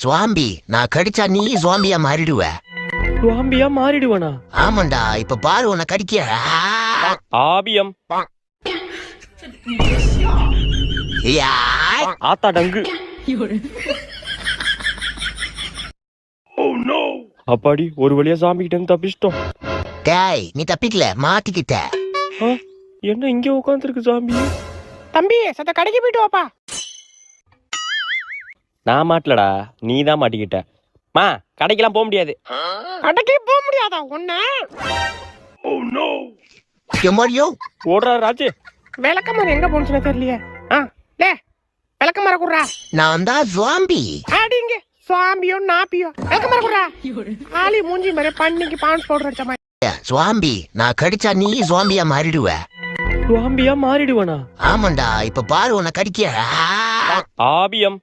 சுவாம்பி நான் கடிச்சா நீ சுவாம்பியா மாறிடுவ. சுவாம்பியா மாறிடுவனா? ஆமாண்டா, இப்ப பாரு உன்னை கடிக்க. ஆபியம். யாய். ஆத்தா டங்கு. அப்பாடி, ஒரு வழியா சாமி கிட்ட இருந்து தப்பிச்சிட்டோம். டேய், நீ தப்பிக்கல, மாட்டிக்கிட்ட. என்ன இங்க உட்காந்துருக்கு சாமி? தம்பி சத்த கடைக்கு போயிட்டு வாப்பா. நான் மாட்டலடா, நீ தான் மாட்டிக்கிட்ட. மா, கடைக்கெல்லாம் போக முடியாது. கடைக்கே போக முடியாதா ஒண்ணு? எம்மாடியோ ஓடுறா ராஜு. விளக்கமாறு எங்க போனுச்சுன்னு தெரியலையே. லே விளக்கமாற குடுறா. நான் தான் சுவாம்பி. அடிங்க சுவாம்பியோ நாப்பியோ விளக்கமாற குடுறா. ஆளி மூஞ்சி மாதிரி பண்ணிக்கு பான்ஸ் பவுடர் அடிச்ச மாதிரி. சுவாம்பி நான் கடிச்சா நீ சுவாம்பியா மாறிடுவ. சுவாம்பியா மாறிடுவனா? ஆமாண்டா, இப்ப பாரு உன்னை கடிக்க. ஆபியம்.